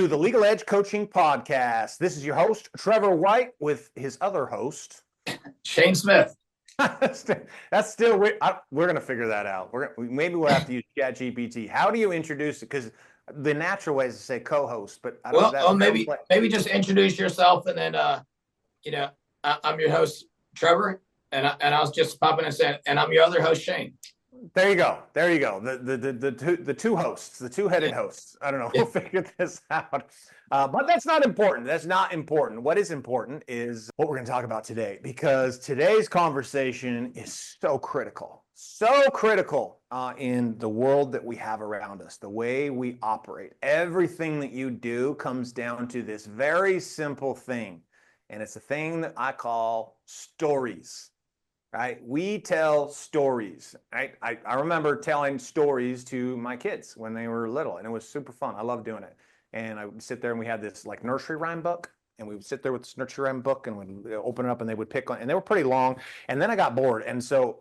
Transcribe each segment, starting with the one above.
to the Legal Edge Coaching Podcast. This is your host, Trevor White, with his other host, Shane Smith. That's still, we're going to figure that out. Maybe we'll have to use ChatGPT. How do you introduce it? Because the natural way is to say co-host, but I don't know. Maybe just introduce yourself, and then, I'm your host, Trevor, and I was just popping and saying, and I'm your other host, Shane. There you go. The two hosts, the two-headed hosts. I don't know. We'll figure this out. But that's not important. That's not important. What is important is what we're going to talk about today, because today's conversation is so critical in the world that we have around us, the way we operate. Everything that you do comes down to this very simple thing, and it's a thing that I call stories. Right? We tell stories. Right? I remember telling stories to my kids when they were little, and it was super fun. I love doing it. And I would sit there, and we had this like nursery rhyme book, and we would sit there with this nursery rhyme book, and we'd open it up, and they would pick on, and they were pretty long. And then I got bored, and so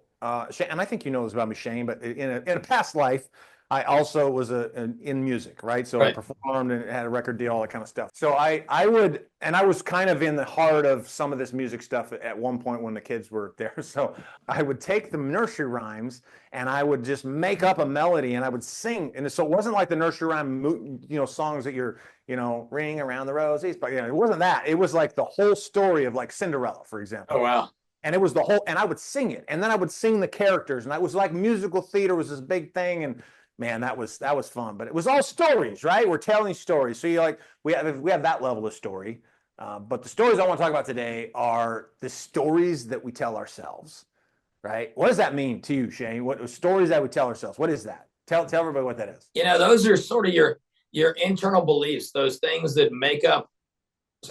Shane, and I think you know this about me, Shane, but in a past life, I also was in music, right? So right. I performed and had a record deal, all that kind of stuff. So I was kind of in the heart of some of this music stuff at one point when the kids were there. So I would take the nursery rhymes and I would just make up a melody and I would sing. And so it wasn't like the nursery rhyme, songs that you're, ring around the roses, but it wasn't that. It was like the whole story of like Cinderella, for example. Oh, wow. And it was the whole, and I would sing it, and then I would sing the characters, and I was like musical theater was this big thing, and man, that was fun. But it was all stories, right? We're telling stories. So we have that level of story. But the stories I want to talk about today are the stories that we tell ourselves, right? What does that mean to you, Shane? What stories that we tell ourselves? What is that? Tell everybody what that is. Those are sort of your internal beliefs, those things that make up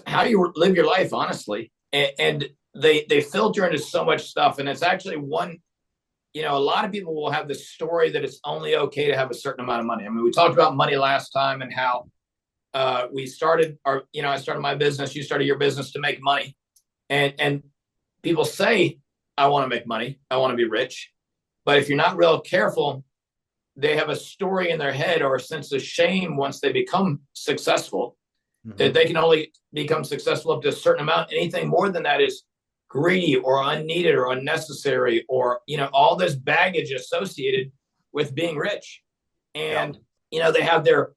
how you live your life, honestly. And they filter into so much stuff. And it's actually one. A lot of people will have this story that it's only okay to have a certain amount of money. I mean, we talked about money last time and how I started my business, you started your business to make money. And people say, I want to make money, I want to be rich. But if you're not real careful, they have a story in their head or a sense of shame once they become successful, that they can only become successful up to a certain amount. Anything more than that is greedy or unneeded or unnecessary, or all this baggage associated with being rich. And they have their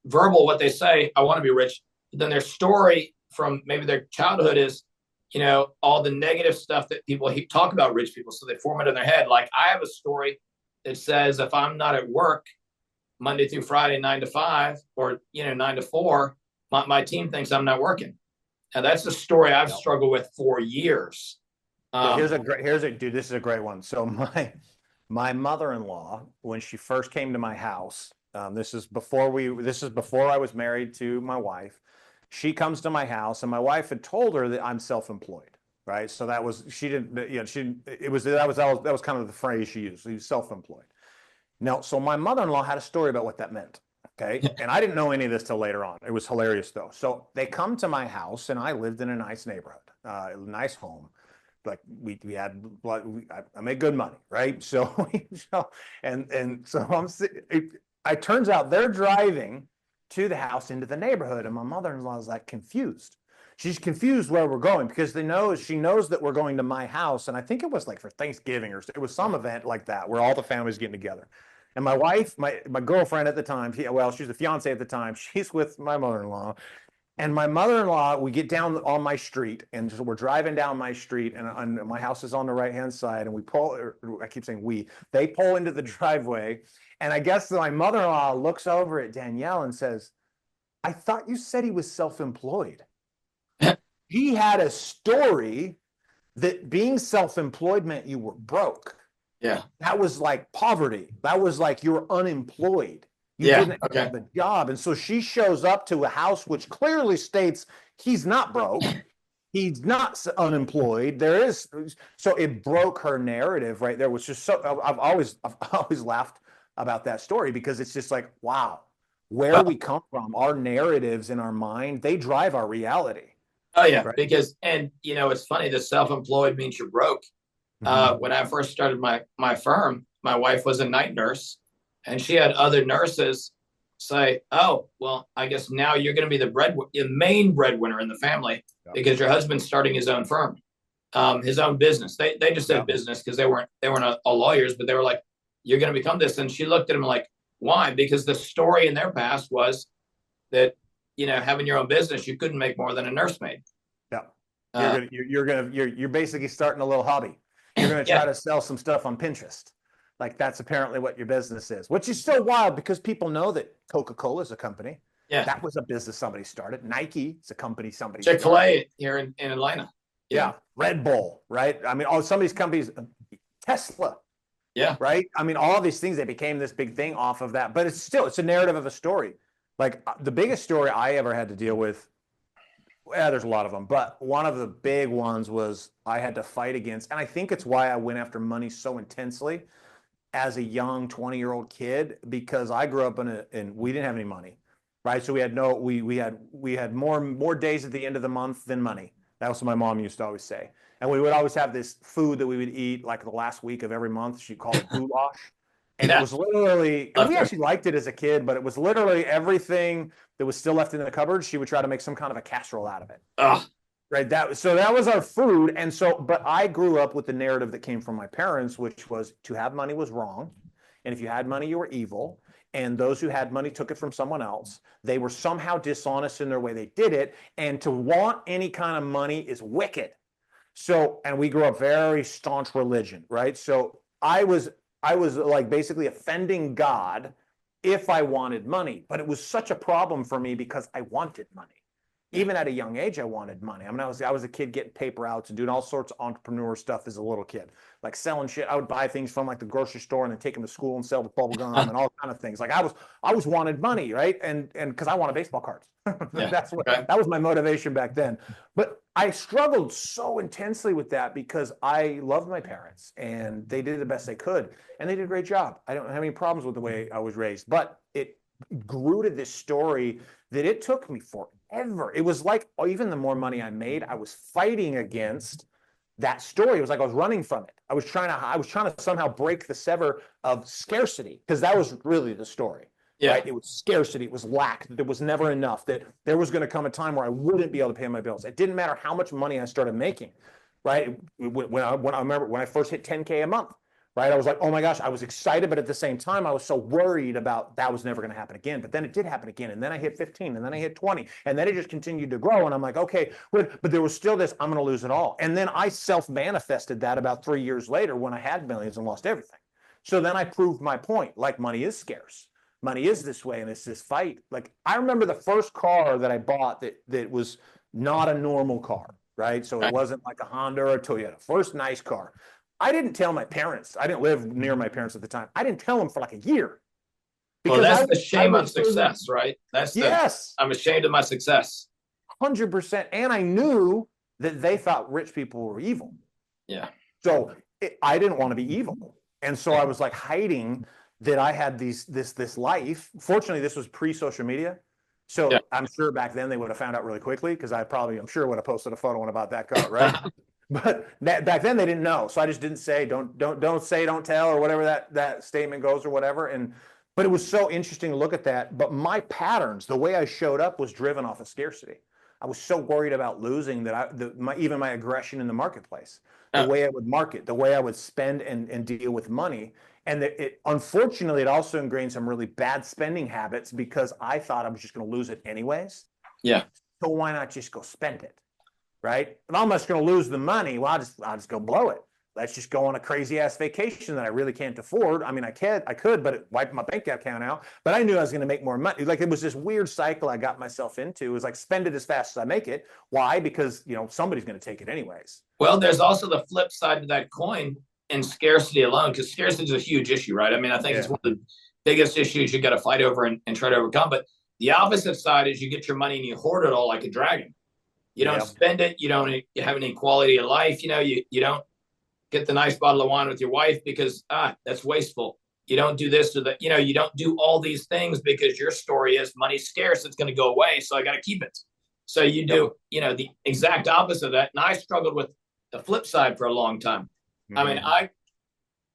verbal, what they say, I want to be rich, but then their story from maybe their childhood is all the negative stuff that people talk about rich people, so they form it in their head. Like, I have a story that says if I'm not at work Monday through Friday 9 to 5 or 9 to 4, my team thinks I'm not working. Now that's the story I've struggled with for years. This is a great one. So my mother-in-law, when she first came to my house, this is before I was married to my wife. She comes to my house, and my wife had told her that I'm self-employed, right? So that was that was kind of the phrase she used. She was self-employed. Now, so my mother-in-law had a story about what that meant. Okay. And I didn't know any of this till later on. It was hilarious though. So they come to my house, and I lived in a nice neighborhood, a nice home. Like I made good money, right? So, it turns out they're driving to the house into the neighborhood, and my mother-in-law is like confused. She's confused where we're going because she knows that we're going to my house. And I think it was like for Thanksgiving, or it was some event like that where all the families getting together. And my wife, my girlfriend at the time, she was a fiance at the time. She's with my mother-in-law. And my mother-in-law, we get down on my street, and so we're driving down my street, and my house is on the right-hand side, and they pull into the driveway. And I guess my mother-in-law looks over at Danielle and says, I thought you said he was self-employed. He had a story that being self-employed meant you were broke. Yeah. That was like poverty. That was like you were unemployed. You didn't have a job. And so she shows up to a house which clearly states he's not broke. He's not unemployed. So it broke her narrative right there, which is so, I've always laughed about that story, because it's just like, wow, where we come from, our narratives in our mind, they drive our reality. Oh yeah. Right? Because, it's funny, the self-employed means you're broke. When I first started my firm, my wife was a night nurse, and she had other nurses say, oh, well, I guess now you're going to be the main breadwinner in the family Yeah. because your husband's starting his own firm, his own business. They just Yeah. said business because they weren't a lawyers, but they were like, you're going to become this. And she looked at him like, why? Because the story in their past was that, having your own business, you couldn't make more than a nursemaid. Yeah. Uh, You're basically starting a little hobby. You're gonna try yeah, to sell some stuff on Pinterest. Like that's apparently what your business is, which is so wild because people know that Coca-Cola is a company. yeah. That was a business somebody started. Nike is a company somebody started. Chick-fil-A here in Atlanta. Yeah. Red Bull, right? I mean, all some of these companies, Tesla, Yeah. right? I mean, all these things, they became this big thing off of that, but it's a narrative of a story. Like the biggest story I ever had to deal with, well, there's a lot of them, but one of the big ones was I had to fight against, and I think it's why I went after money so intensely as a young 20-year-old kid, because I grew up and we didn't have any money, right? So we had no, we had more days at the end of the month than money. That was what my mom used to always say. And we would always have this food that we would eat like the last week of every month. She called it goulash. And it Yeah. was literally, and we Leftover. actually liked it as a kid, but it was literally everything that was still left in the cupboard. She would try to make some kind of a casserole out of it. Oh, Right. That was our food. And so, but I grew up with the narrative that came from my parents, which was to have money was wrong. And if you had money, you were evil. And those who had money took it from someone else. They were somehow dishonest in their way they did it. And to want any kind of money is wicked. So, and we grew up very staunch religion, right? So I was like basically offending God if I wanted money, but it was such a problem for me because I wanted money. yeah. Even at a young age, I wanted money. I mean, I was a kid getting paper outs and doing all sorts of entrepreneur stuff as a little kid, like selling shit. I would buy things from like the grocery store and then take them to school and sell the bubble gum and all kind of things. Like I was wanted money, right? And because I wanted baseball cards. Yeah. Okay. That was my motivation back then. But I struggled so intensely with that because I loved my parents and they did the best they could and they did a great job. I don't have any problems with the way I was raised, but it grew to this story that it took me forever. It was like even the more money I made, I was fighting against that story. It was like I was running from it. I was trying to somehow break the sever of scarcity because that was really the story. Yeah. Right? It was scarcity. It was lack. There was never enough. That there was going to come a time where I wouldn't be able to pay my bills. It didn't matter how much money I started making. Right? When I remember when I first hit 10K a month, right? I was like, oh my gosh, I was excited, but at the same time, I was so worried about that was never going to happen again. But then it did happen again. And then I hit 15 and then I hit 20 and then it just continued to grow. And I'm like, okay, but there was still this, I'm going to lose it all. And then I self-manifested that about 3 years later when I had millions and lost everything. So then I proved my point, like money is scarce. Money is this way and it's this fight. Like I remember the first car that I bought that was not a normal car, right? So it wasn't like a Honda or a Toyota. First nice car. I didn't tell my parents. I didn't live near my parents at the time. I didn't tell them for like a year. Well, that's the shame of success, right? Yes, I'm ashamed of my success. 100%. And I knew that they thought rich people were evil. Yeah. So I didn't want to be evil. And so I was like hiding that I had this life. Fortunately, this was pre-social media. So I'm sure back then they would have found out really quickly because I'm sure would have posted a photo about that car, right? But back then they didn't know, so I just didn't say don't say don't tell or whatever that statement goes or whatever. But it was so interesting to look at that. But my patterns, the way I showed up, was driven off of scarcity. I was so worried about losing that even my aggression in the marketplace, the way I would market, the way I would spend and deal with money, and unfortunately it also ingrained some really bad spending habits because I thought I was just going to lose it anyways. Yeah. So why not just go spend it? Right? And I'm just going to lose the money. Well, I'll just go blow it. Let's just go on a crazy ass vacation that I really can't afford. I mean, I could, but it wiped my bank account out. But I knew I was going to make more money. Like it was this weird cycle I got myself into. It was like spend it as fast as I make it. Why? Because somebody's going to take it anyways. Well, there's also the flip side to that coin in scarcity alone, because scarcity is a huge issue, right? I mean, I think it's one of the biggest issues you got to fight over and try to overcome. But the opposite side is you get your money and you hoard it all like a dragon. You don't spend it. You don't have any quality of life. You don't get the nice bottle of wine with your wife because that's wasteful. You don't do this or that. You don't do all these things because your story is money's scarce. It's going to go away, so I got to keep it. So you do the exact opposite of that. And I struggled with the flip side for a long time. Mm-hmm. I mean,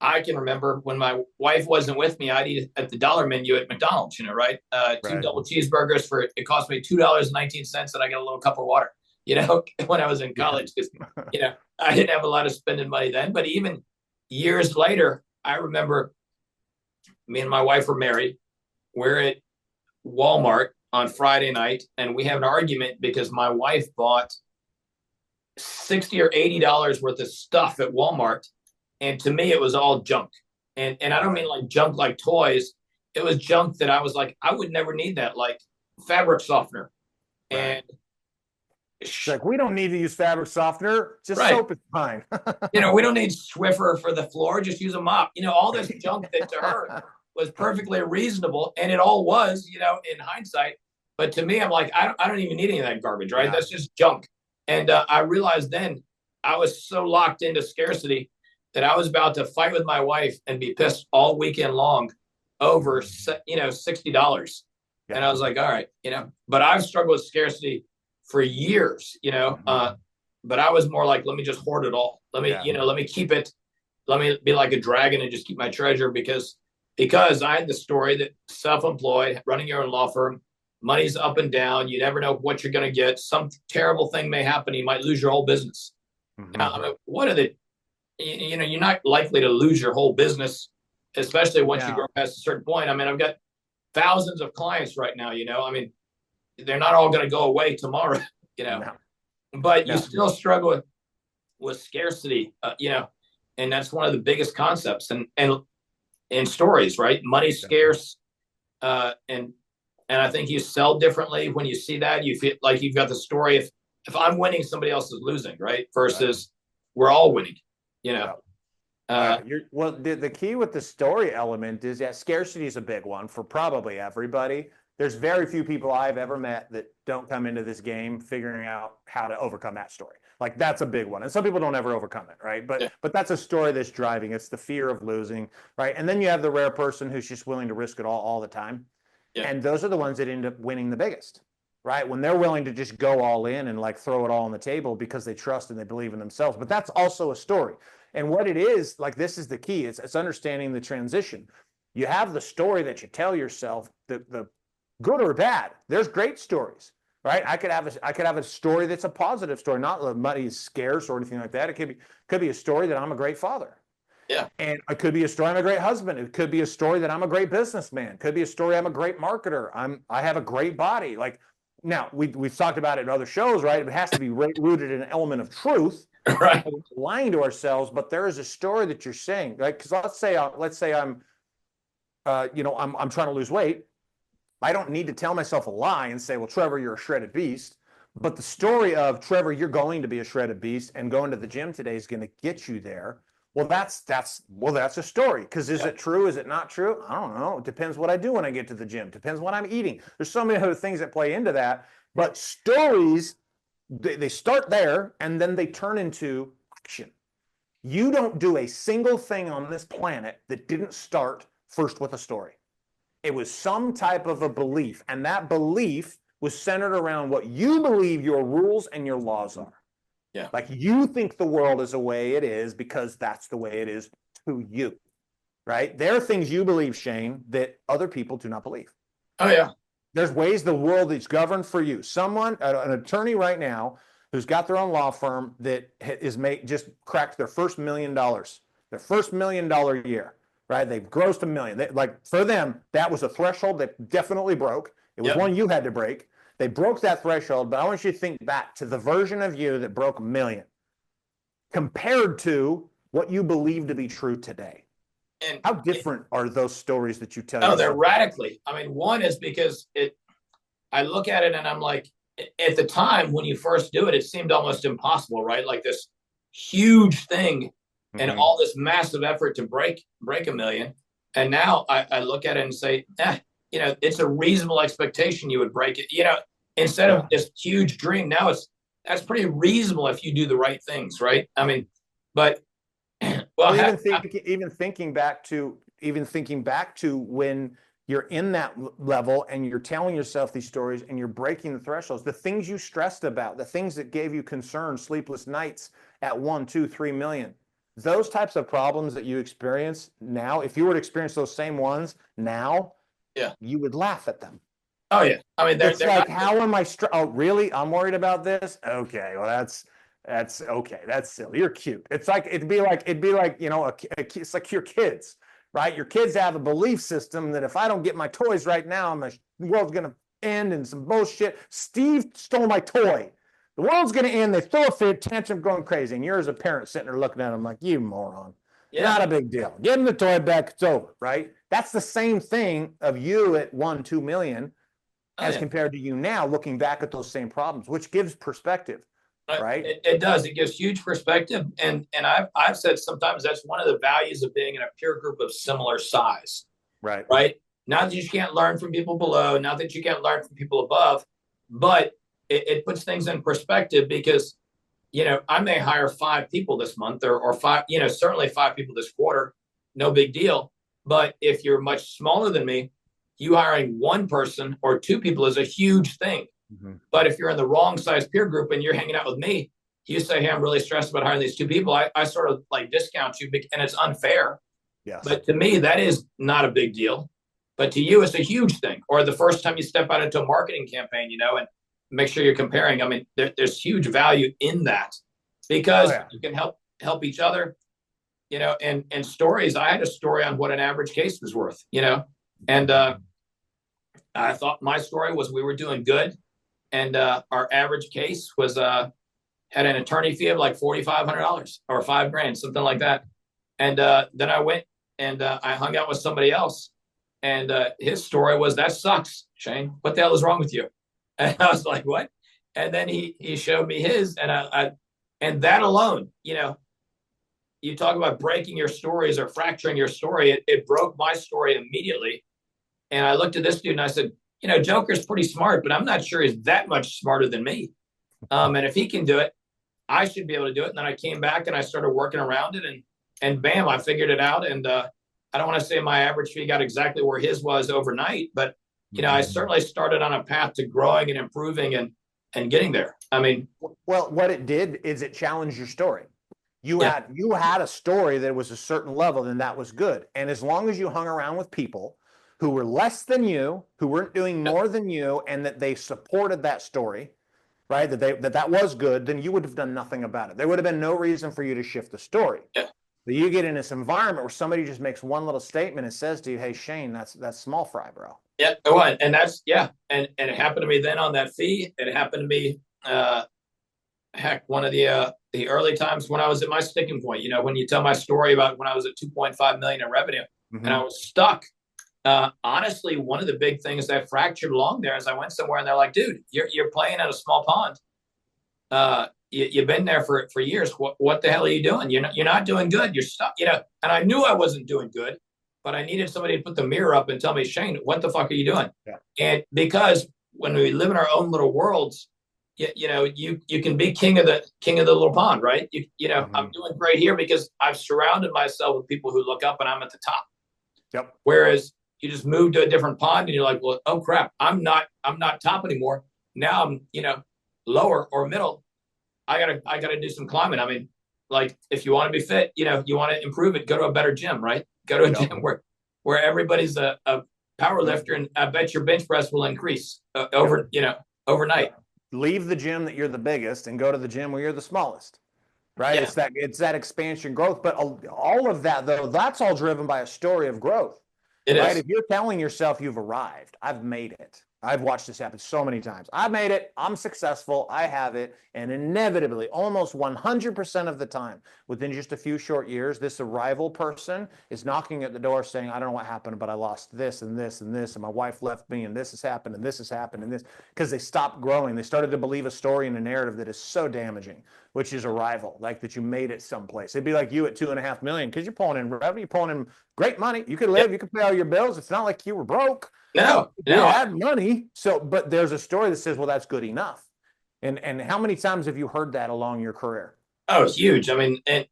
I can remember when my wife wasn't with me, I'd eat at the dollar menu at McDonald's, right? Two Right. double cheeseburgers for, it cost me $2.19 and I got a little cup of water, when I was in Yeah. college, because, I didn't have a lot of spending money then. But even years later, I remember me and my wife were married. We're at Walmart on Friday night, and we have an argument because my wife bought 60 or $80 worth of stuff at Walmart, and to me it was all junk. And I don't mean like junk like toys. It was junk that I was like, I would never need that, like fabric softener. Right. And It's like, we don't need to use fabric softener. Just right, soap is fine. we don't need Swiffer for the floor, just use a mop. All this junk that to her was perfectly reasonable, and it all was, in hindsight. But to me, I'm like, I don't even need any of that garbage, right? Yeah. That's just junk. And I realized then I was so locked into scarcity that I was about to fight with my wife and be pissed all weekend long over, $60. And Yeah. I was like, all right, but I've struggled with scarcity for years, but I was more like, let me just hoard it all. Let me, Yeah. let me keep it. Let me be like a dragon and just keep my treasure, because I had the story that self-employed, running your own law firm, money's up and down. You never know what you're going to get. Some terrible thing may happen. You might lose your whole business. I mean, what are the, you're not likely to lose your whole business, especially once you Yeah. grow past a certain point. I mean, I've got thousands of clients right now, I mean, they're not all going to go away tomorrow, No. but you No. still struggle with scarcity, and that's one of the biggest concepts and stories, right? Money's scarce, and I think you sell differently when you see that. You feel like you've got the story. If I'm winning, somebody else is losing, right? Versus we're all winning, you know. Yeah. Well, the key with the story element is that scarcity is a big one for probably everybody. There's very few people I've ever met that don't come into this game figuring out how to overcome that story. Like, that's a big one. And some people don't ever overcome it, right? Yeah. But that's a story that's driving. It's the fear of losing, right? And then you have the rare person who's just willing to risk it all the time. Yeah. And those are the ones that end up winning the biggest, right? When they're willing to just go all in and like throw it all on the table because they trust and they believe in themselves. But that's also a story. And what it is, like, this is the key. It's understanding the transition. You have the story that you tell yourself, the good or bad. There's great stories, right? I could have a story that's a positive story, not the money is scarce or anything like that. It could be a story that I'm a great father. Yeah. And it could be a story I'm a great husband. It could be a story that I'm a great businessman. It could be a story I'm a great marketer. I have a great body. Like, now we've talked about it in other shows, right? It has to be rooted in an element of truth. Right. Lying to ourselves, but there is a story that you're saying, right? Because let's say I'm I'm trying to lose weight. I don't need to tell myself a lie and say, well, Trevor, you're a shredded beast. But the story of, Trevor, you're going to be a shredded beast, and going to the gym today is going to get you there. Well, that's a story. Because is it true? Is it not true? I don't know. It depends what I do when I get to the gym. Depends what I'm eating. There's so many other things that play into that. But stories, they start there and then they turn into action. You don't do a single thing on this planet that didn't start first with a story. It was some type of a belief, and that belief was centered around what you believe your rules and your laws are. Yeah. Like, you think the world is the way it is because that's the way it is to you, right? There are things you believe, Shane, that other people do not believe. Oh, yeah. There's ways the world is governed for you. An attorney right now who's got their own law firm that just cracked their first $1 million, their first $1 million year, right? They've grossed $1 million. Like, for them, that was a threshold that definitely broke. It was one you had to break. They broke that threshold, but I want you to think back to the version of you that broke $1 million compared to what you believe to be true today. And how different are those stories that you tell yourself? Oh, they're radically. I mean, one is because I look at it and I'm like, at the time when you first do it, it seemed almost impossible, right? Like this huge thing and all this massive effort to break $1 million. And now I look at it and say, it's a reasonable expectation you would break it, instead of this huge dream. Now that's pretty reasonable if you do the right things, right? I mean, but even thinking back to when you're in that level and you're telling yourself these stories and you're breaking the thresholds, the things you stressed about, the things that gave you concern, sleepless nights at 1, 2, 3 million. those types of problems that you experience now, if you were to experience those same ones now, Yeah. you would laugh at them. Oh yeah. I mean, It's they're like, not. how am I? Oh, really? I'm worried about this. Okay, well, that's okay. That's silly. You're cute. It's like it'd be like it's like your kids, right? Your kids have a belief system that if I don't get my toys right now, the world's gonna end in some bullshit. Steve stole my toy. The world's gonna end. They throw a fit tantrum, going crazy, and you're as a parent sitting there looking at them like, you moron. Yeah. Not a big deal. Give him the toy back. It's over, right? That's the same thing of you at 1, 2 million Oh as yeah. compared to you now looking back at those same problems, which gives perspective, right? It does. It gives huge perspective, and I've said sometimes that's one of the values of being in a peer group of similar size, Right. right? Not that you can't learn from people below, not that you can't learn from people above, but it puts things in perspective because I may hire 5 people this month or 5, certainly 5 people this quarter, no big deal. But if you're much smaller than me, you hiring 1 person or 2 people is a huge thing. Mm-hmm. But if you're in the wrong size peer group and you're hanging out with me, you say, hey, I'm really stressed about hiring these 2 people. I sort of like discount you, and it's unfair. Yes. But to me, that is not a big deal. But to you, it's a huge thing. Or the first time you step out into a marketing campaign, and make sure you're comparing. I mean, there's huge value in that because you can help each other, and stories. I had a story on what an average case was worth, and I thought my story was we were doing good. And our average case was had an attorney fee of like $4,500 or $5,000, something like that. And then I went and I hung out with somebody else, and his story was, that sucks, Shane. What the hell is wrong with you? And I was like, what? And then he showed me his, and and that alone, you talk about breaking your stories or fracturing your story. It broke my story immediately. And I looked at this dude and I said, Joker's pretty smart, but I'm not sure he's that much smarter than me. And if he can do it, I should be able to do it. And then I came back and I started working around it, and bam, I figured it out. And I don't want to say my average fee got exactly where his was overnight, but I certainly started on a path to growing and improving and getting there. I mean, well, what it did is it challenged your story. You had a story that was a certain level, then that was good. And as long as you hung around with people who were less than you, who weren't doing more than you, and that they supported that story, right? That was good, then you would have done nothing about it. There would have been no reason for you to shift the story. Yeah. But you get in this environment where somebody just makes one little statement and says to you, hey, Shane, that's small fry, bro. Yeah. And that's, And it happened to me then on that fee. It happened to me, one of the early times when I was at my sticking point, when you tell my story about when I was at 2.5 million in revenue, and I was stuck. Honestly, one of the big things that fractured along there is I went somewhere and they're like, dude, you're playing in a small pond. You've been there for years. What the hell are you doing? You're not doing good. You're stuck, and I knew I wasn't doing good, but I needed somebody to put the mirror up and tell me, Shane, what the fuck are you doing? Yeah. And because when we live in our own little worlds, you can be king of the little pond, right? I'm doing great here because I've surrounded myself with people who look up and I'm at the top. Yep. Whereas you just move to a different pond and you're like, well, oh crap, I'm not top anymore. Now I'm, lower or middle. I gotta do some climbing. I mean, like if you want to be fit, you want to improve it, go to a better gym, right? Go to a gym where everybody's a power lifter, and I bet your bench press will increase overnight. Leave the gym that you're the biggest and go to the gym where you're the smallest, right? Yeah. It's that expansion growth. But all of that, though, that's all driven by a story of growth. It right? is. If you're telling yourself you've arrived, I've made it. I've watched this happen so many times. I've made it. I'm successful. I have it. And inevitably, almost 100% of the time, within just a few short years, this arrival person is knocking at the door saying, I don't know what happened, but I lost this and this and this, and my wife left me, and this has happened, and this has happened, and this, because they stopped growing. They started to believe a story and a narrative that is so damaging, which is arrival, like that you made it someplace. It'd be like you at 2.5 million, because you're pulling in revenue, you're pulling in great money. You could live, you could pay all your bills. It's not like you were broke. No. You had money. So, but there's a story that says, well, that's good enough. And how many times have you heard that along your career? Oh, huge. I mean, and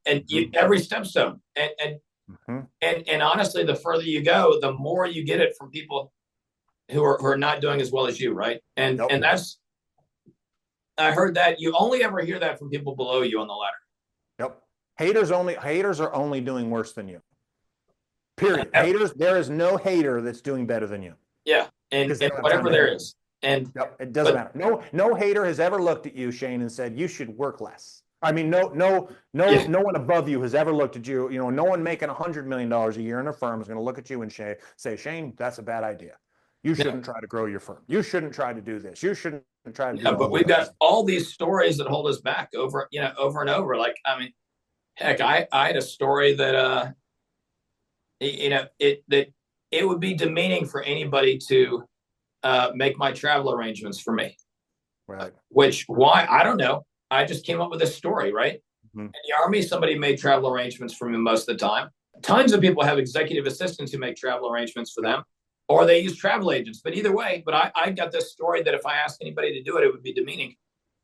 every stepstone, and honestly, the further you go, the more you get it from people who are not doing as well as you, right? And that's, I heard that you only ever hear that from people below you on the ladder. Yep. Haters are only doing worse than you. Period. Haters, there is no hater that's doing better than you Yeah, because they and don't have time whatever to there hate. is, and Yep, it doesn't but matter. No hater has ever looked at you, Shane, and said you should work less. I mean, yeah, no one above you has ever looked at you. You know, no one making $100 million a year in a firm is going to look at you and say, Shane, that's a bad idea. You yeah, shouldn't try to grow your firm. You shouldn't try to do this. You shouldn't try to yeah. do But all we've of got those. all these stories that hold us back over and over. Like, I mean, heck, I had a story that it would be demeaning for anybody to make my travel arrangements for me. Right. Which why I don't know. I just came up with this story, right? Mm-hmm. In the Army, somebody made travel arrangements for me most of the time. Tons of people have executive assistants who make travel arrangements for them, or they use travel agents. But either way, I got this story that if I asked anybody to do it, it would be demeaning,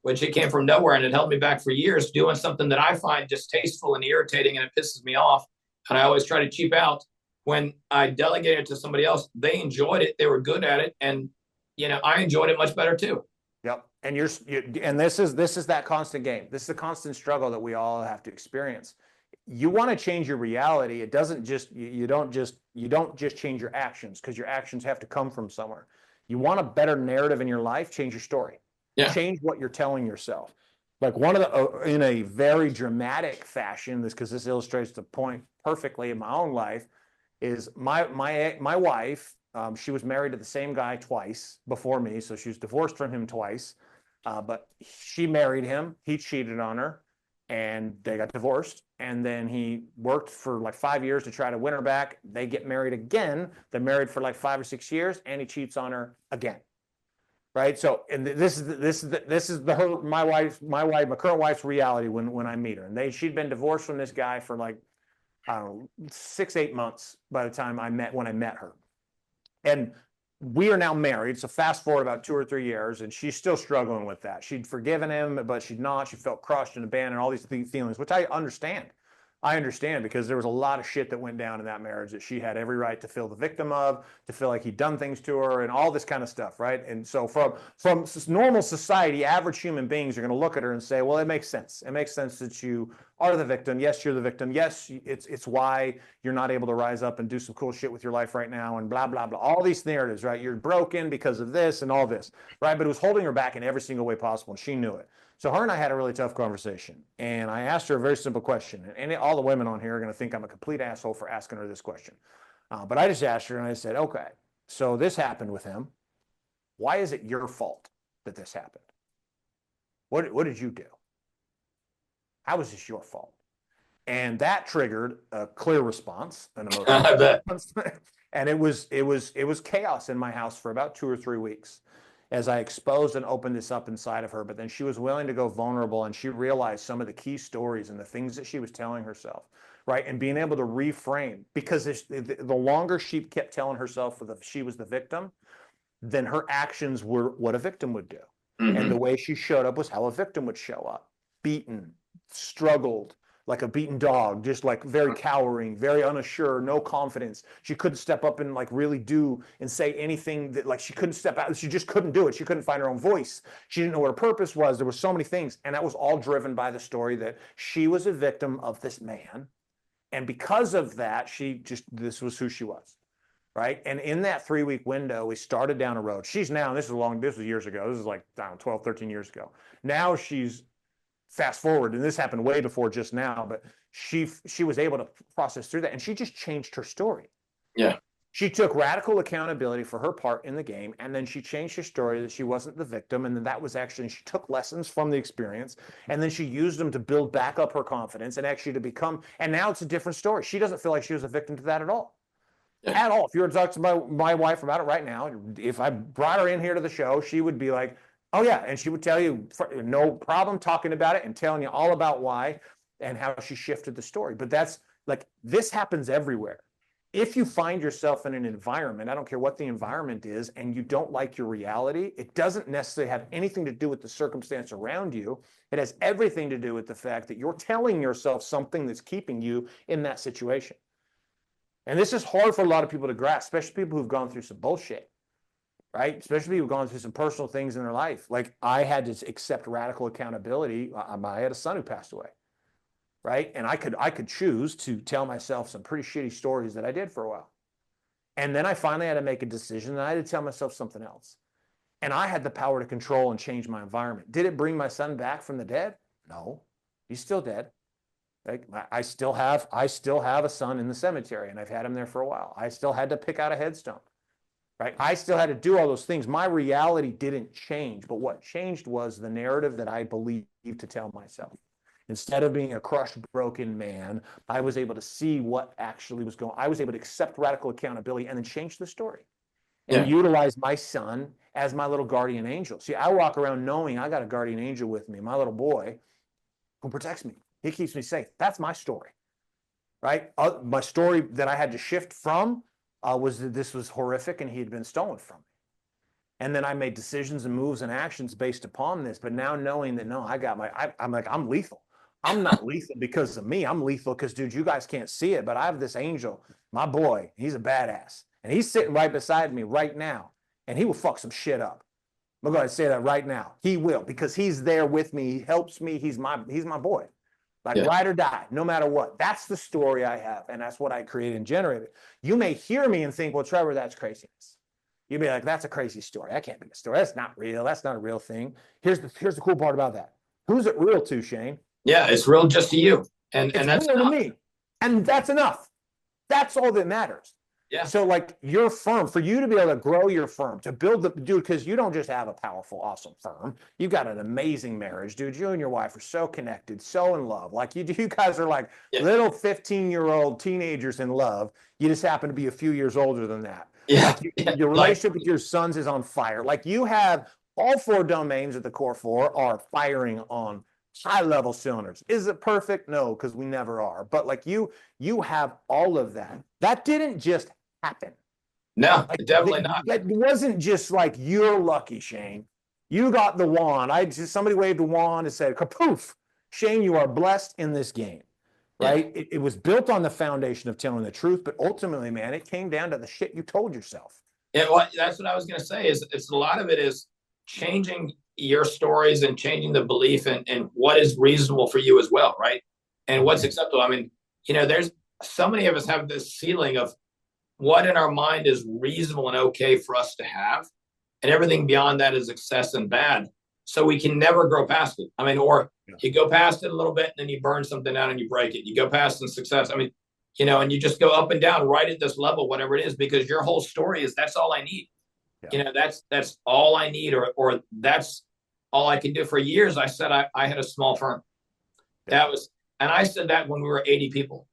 which it came from nowhere and it held me back for years doing something that I find distasteful and irritating and it pisses me off. And I always try to cheap out. When I delegated it to somebody else, they enjoyed it. They were good at it. And, I enjoyed it much better too. Yep. And and this is that constant game. This is the constant struggle that we all have to experience. You want to change your reality. It doesn't just you don't just change your actions because your actions have to come from somewhere. You want a better narrative in your life, change your story. Yeah. Change what you're telling yourself. Like one of the in a very dramatic fashion, this because this illustrates the point perfectly in my own life, is my wife. She was married to the same guy twice before me, so she was divorced from him twice. But she married him. He cheated on her, and they got divorced. And then he worked for like 5 years to try to win her back. They get married again. They're married for like 5 or 6 years, and he cheats on her again. Right. So, and this is my current wife's reality when I meet her. And she'd been divorced from this guy for like I don't know 6-8 months by the time when I met her. And we are now married. So fast forward about 2 or 3 years, and she's still struggling with that. She'd forgiven him, but she'd not. She felt crushed and abandoned, all these feelings, which I understand. I understand because there was a lot of shit that went down in that marriage that she had every right to feel the victim of, to feel like he'd done things to her, and all this kind of stuff, right? And so from normal society, average human beings are going to look at her and say, well, it makes sense. It makes sense that you are the victim. Yes, you're the victim. Yes, it's why you're not able to rise up and do some cool shit with your life right now, and blah blah blah. All these narratives, right? You're broken because of this and all this, right? But it was holding her back in every single way possible, and she knew it. So her and I had a really tough conversation, and I asked her a very simple question. And all the women on here are going to think I'm a complete asshole for asking her this question, but I just asked her, and I said, "Okay, so this happened with him. Why is it your fault that this happened? What did you do? How is this your fault?" And that triggered a clear response, an emotional I bet. response, and it was chaos in my house for about 2 or 3 weeks as I exposed and opened this up inside of her. But then she was willing to go vulnerable, and she realized some of the key stories and the things that she was telling herself, right? And being able to reframe, because the longer she kept telling herself that she was the victim, then her actions were what a victim would do. And the way she showed up was how a victim would show up: beaten, struggled, like a beaten dog, just like very cowering, very unassured, no confidence. She couldn't step up and like really do and say anything that like she couldn't step out. She just couldn't do it. She couldn't find her own voice. She didn't know what her purpose was. There were so many things. And that was all driven by the story that she was a victim of this man. And because of that, this was who she was. Right. And in that 3-week window, we started down a road. She's now, this was years ago. This is like, I don't know, 12, 13 years ago. Now she's fast forward, and this happened way before just now, but she was able to process through that, and she just changed her story. Yeah. She took radical accountability for her part in the game, and then she changed her story that she wasn't the victim, and then that was actually, she took lessons from the experience, and then she used them to build back up her confidence and actually to become, and now it's a different story. She doesn't feel like she was a victim to that at all. Yeah. At all. If you were to talk to my wife about it right now, if I brought her in here to the show, she would be like, oh yeah, and she would tell you no problem talking about it and telling you all about why and how she shifted the story. But that's like, this happens everywhere. If you find yourself in an environment, I don't care what the environment is, and you don't like your reality, it doesn't necessarily have anything to do with the circumstance around you. It has everything to do with the fact that you're telling yourself something that's keeping you in that situation. And this is hard for a lot of people to grasp, especially people who've gone through some bullshit, right? Especially people who've gone through some personal things in their life. Like I had to accept radical accountability. I had a son who passed away. right? And I could choose to tell myself some pretty shitty stories that I did for a while. And then I finally had to make a decision, and I had to tell myself something else. And I had the power to control and change my environment. Did it bring my son back from the dead? No, he's still dead. Like, I still have a son in the cemetery, and I've had him there for a while. I still had to pick out a headstone, right? I still had to do all those things. My reality didn't change, but what changed was the narrative that I believed to tell myself. Instead of being a crushed, broken man, I was able to see what actually was going on. I was able to accept radical accountability and then change the story and Yeah. utilize my son as my little guardian angel. See, I walk around knowing I got a guardian angel with me, my little boy, who protects me. He keeps me safe. That's my story, right? My story that I had to shift from was that this was horrific and he had been stolen from me. And then I made decisions and moves and actions based upon this. But now knowing that, no, I'm like, I'm lethal. I'm not lethal because of me. I'm lethal because, dude, you guys can't see it, but I have this angel, my boy. He's a badass. And he's sitting right beside me right now. And he will fuck some shit up. I'm going to say that right now. He will, because he's there with me. He helps me. He's my boy. Like, Yeah. ride or die, no matter what. That's the story I have. And that's what I created and generated. You may hear me and think, well, Trevor, that's craziness. You'd be like, that's a crazy story. That can't be a story. That's not real. That's not a real thing. Here's the cool part about that. Who's it real to, Shane? Yeah. It's real just to you. And It's that's real to enough. me. And that's enough. That's all that matters. Yeah. So, like, your firm, for you to be able to grow your firm, to build the dude, because you don't just have a powerful, awesome firm. You've got an amazing marriage, dude. You and your wife are so connected, so in love. Like, you guys are like little 15-year-old teenagers in love. You just happen to be a few years older than that. Yeah. Like, your relationship with your sons is on fire. Like, you have all four domains at the core four are firing on high level cylinders. Is it perfect? No, because we never are. But like, you have all of that. That didn't just happen. No, Like, definitely not. that wasn't just like, you're lucky, Shane. You got the wand. Somebody waved a wand and said, kapoof, Shane, you are blessed in this game. Right? Yeah. It was built on the foundation of telling the truth, but ultimately, man, it came down to the shit you told yourself. Yeah, well, that's what I was going to say. Is it's a lot of it is changing your stories and changing the belief and what is reasonable for you as well, right? And what's acceptable. I mean, there's so many of us have this ceiling of what in our mind is reasonable and okay for us to have, and everything beyond that is excess and bad. So we can never grow past it. I mean, or you go past it a little bit and then you burn something out and you break it. You go past the success. I mean, and you just go up and down right at this level, whatever it is, because your whole story is that's all I need. Yeah. That's all I need, or that's all I can do. For years, I said I had a small firm. That was, and I said that when we were 80 people.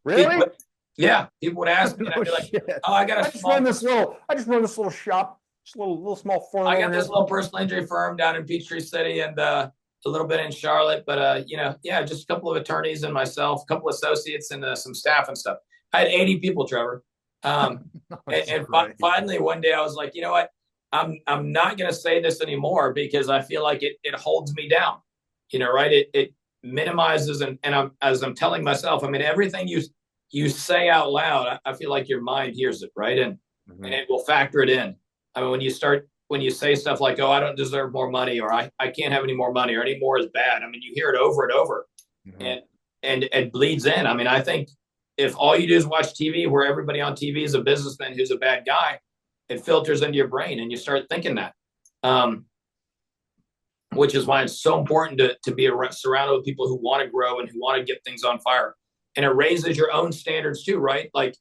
Really? People would ask me, and I'd be like, shit. "Oh, I just run this little shop, just little small firm. I got this little personal injury firm down in Peachtree City, and a little bit in Charlotte, but just a couple of attorneys and myself, a couple of associates, and some staff and stuff. I had 80 people, Trevor. Finally, one day I was like, you know what? I'm not going to say this anymore because I feel like it holds me down. Right? It minimizes and as I'm telling myself, I mean, everything you say out loud, I feel like your mind hears it, right? And it will factor it in. I mean, when you say stuff like, oh, I don't deserve more money, or I can't have any more money, or any more is bad. I mean, you hear it over and over, and it bleeds in. I mean, I think if all you do is watch TV where everybody on TV is a businessman who's a bad guy, it filters into your brain and you start thinking that. Which is why it's so important to be surrounded with people who want to grow and who want to get things on fire. And it raises your own standards too, right? Like,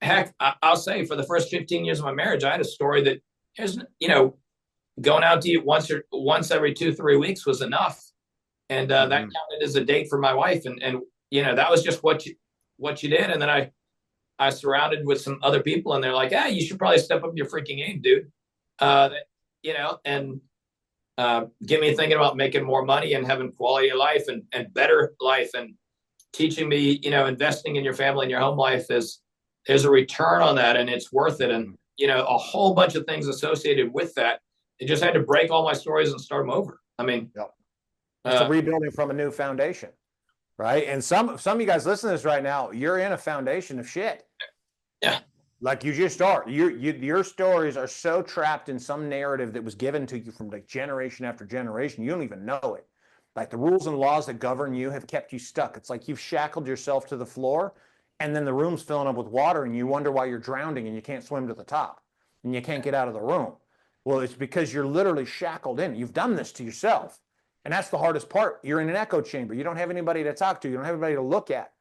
heck, I'll say for the first 15 years of my marriage, I had a story that going out to eat once every 2-3 weeks was enough. And that counted as a date for my wife. And that was just what you did. And then I surrounded with some other people and they're like, you should probably step up your freaking game, dude. And get me thinking about making more money and having quality of life and better life, and teaching me, investing in your family and your home life there's a return on that and it's worth it. And, a whole bunch of things associated with that. I just had to break all my stories and start them over. I mean, it's a rebuilding from a new foundation, right? And some of you guys listening to this right now, you're in a foundation of shit. Yeah. Like you just are. Your stories are so trapped in some narrative that was given to you from like generation after generation. You don't even know it. Like the rules and laws that govern you have kept you stuck. It's like you've shackled yourself to the floor, and then the room's filling up with water, and you wonder why you're drowning and you can't swim to the top and you can't get out of the room. Well, it's because you're literally shackled in. You've done this to yourself. And that's the hardest part. You're in an echo chamber. You don't have anybody to talk to. You don't have anybody to look at.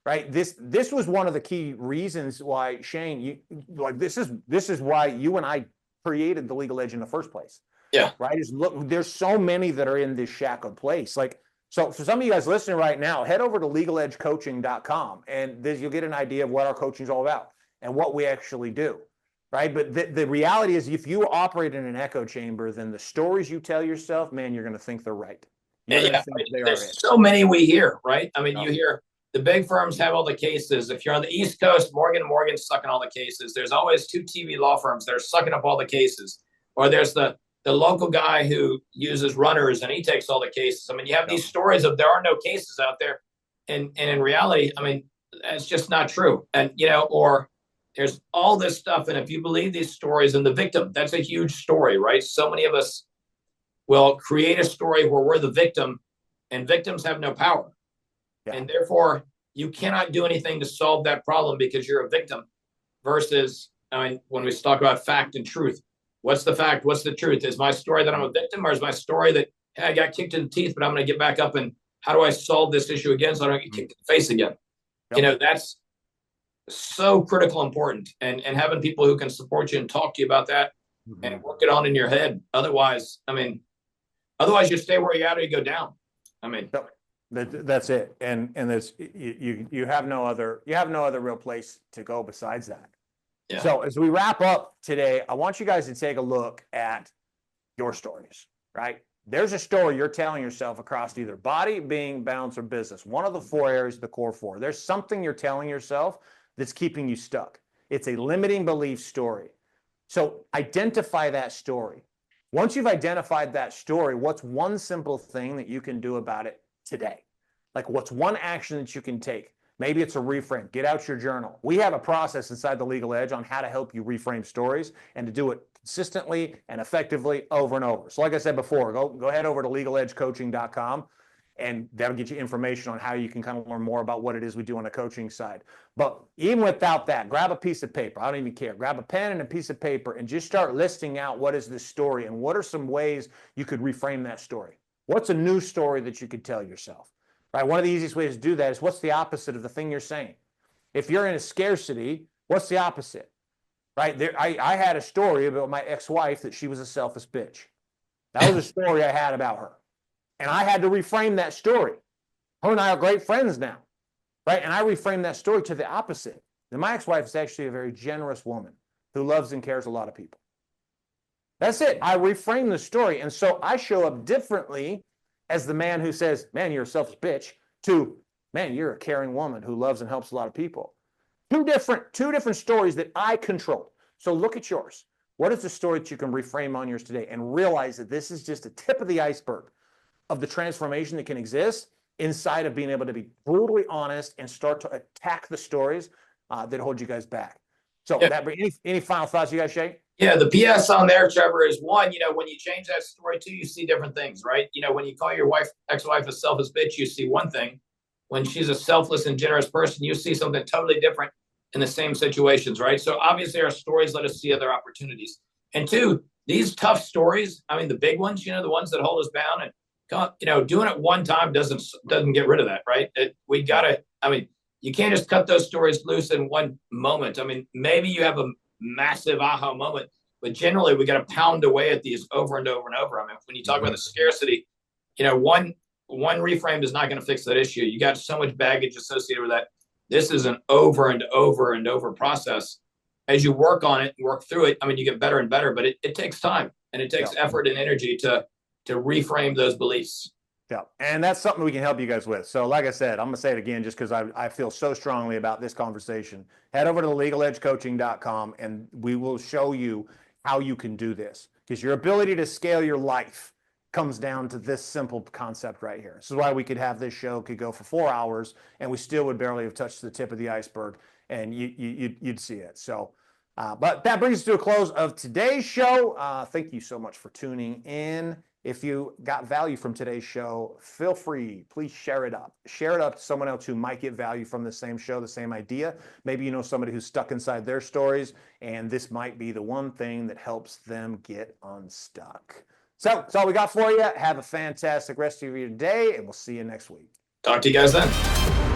Right. This was one of the key reasons why Shane, you like this is why you and I created the Legal Edge in the first place. Yeah. Right. Is look, there's so many that are in this shackled place. Like, so for some of you guys listening right now, head over to legaledgecoaching.com and you'll get an idea of what our coaching is all about and what we actually do. Right. But the reality is, if you operate in an echo chamber, then the stories you tell yourself, man, you're going to think they're right. You're going to think they are There's it. so many we hear, right? I mean, No. you hear the big firms have all the cases. If you're on the East Coast, Morgan's sucking all the cases. There's always two TV law firms that are sucking up all the cases. Or there's the local guy who uses runners and he takes all the cases. I mean, you have these stories of there are no cases out there. And in reality, I mean, that's just not true. And, or there's all this stuff. And if you believe these stories and the victim, that's a huge story, right? So many of us will create a story where we're the victim and victims have no power. Yeah. And therefore, you cannot do anything to solve that problem because you're a victim versus, I mean, when we talk about fact and truth, what's the fact? What's the truth? Is my story that I'm a victim, or is my story that, hey, I got kicked in the teeth, but I'm going to get back up and how do I solve this issue again so I don't get kicked in the face again? Yep. That's so critical important. And having people who can support you and talk to you about that and work it on in your head. Otherwise, you stay where you're at or you go down. I mean, that's it. And there's you have no other real place to go besides that. Yeah. So as we wrap up today, I want you guys to take a look at your stories, right? There's a story you're telling yourself across either body, being, balance, or business. One of the four areas, the core four. There's something you're telling yourself that's keeping you stuck. It's a limiting belief story. So identify that story. Once you've identified that story, what's one simple thing that you can do about it today? Like, what's one action that you can take? Maybe it's a reframe. Get out your journal. We have a process inside the Legal Edge on how to help you reframe stories and to do it consistently and effectively over and over. So like I said before, go head over to legaledgecoaching.com and that'll get you information on how you can kind of learn more about what it is we do on the coaching side. But even without that, grab a piece of paper. I don't even care. Grab a pen and a piece of paper and just start listing out what is this story and what are some ways you could reframe that story. What's a new story that you could tell yourself? Right? One of the easiest ways to do that is what's the opposite of the thing you're saying? If you're in a scarcity, what's the opposite? Right? I had a story about my ex-wife that she was a selfish bitch. That was a story I had about her. And I had to reframe that story. Her and I are great friends now. Right? And I reframed that story to the opposite. And my ex-wife is actually a very generous woman who loves and cares a lot of people. That's it. I reframed the story. And so I show up differently as the man who says, man, you're a selfish bitch, to, man, you're a caring woman who loves and helps a lot of people. Two different stories that I control. So look at yours. What is the story that you can reframe on yours today and realize that this is just a tip of the iceberg of the transformation that can exist inside of being able to be brutally honest and start to attack the stories that hold you guys back. So any final thoughts you guys, Shay? Yeah, the PS on there, Trevor, is one, when you change that story too, you see different things, right? When you call your ex-wife a selfish bitch, you see one thing. When she's a selfless and generous person, you see something totally different in the same situations, right? So obviously our stories let us see other opportunities. And two, these tough stories, I mean, the big ones, the ones that hold us bound, and doing it one time doesn't get rid of that, right? You can't just cut those stories loose in one moment. I mean, maybe you have a massive aha moment, but generally we got to pound away at these over and over and over. I mean, when you talk about the scarcity, one reframe is not going to fix that issue. You got so much baggage associated with that. This is an over and over and over process. As you work on it and work through it, I mean, you get better and better, but it takes time and it takes effort and energy to reframe those beliefs. Yeah, and that's something we can help you guys with. So like I said, I'm going to say it again just because I feel so strongly about this conversation. Head over to legaledgecoaching.com and we will show you how you can do this, because your ability to scale your life comes down to this simple concept right here. This is why we could have this show, could go for 4 hours, and we still would barely have touched the tip of the iceberg. and you'd see it. So, but that brings us to a close of today's show. Thank you so much for tuning in. If you got value from today's show, feel free, please share it up. Share it up to someone else who might get value from the same show, the same idea. Maybe you know somebody who's stuck inside their stories, and this might be the one thing that helps them get unstuck. So that's all we got for you. Have a fantastic rest of your day, and we'll see you next week. Talk to you guys then.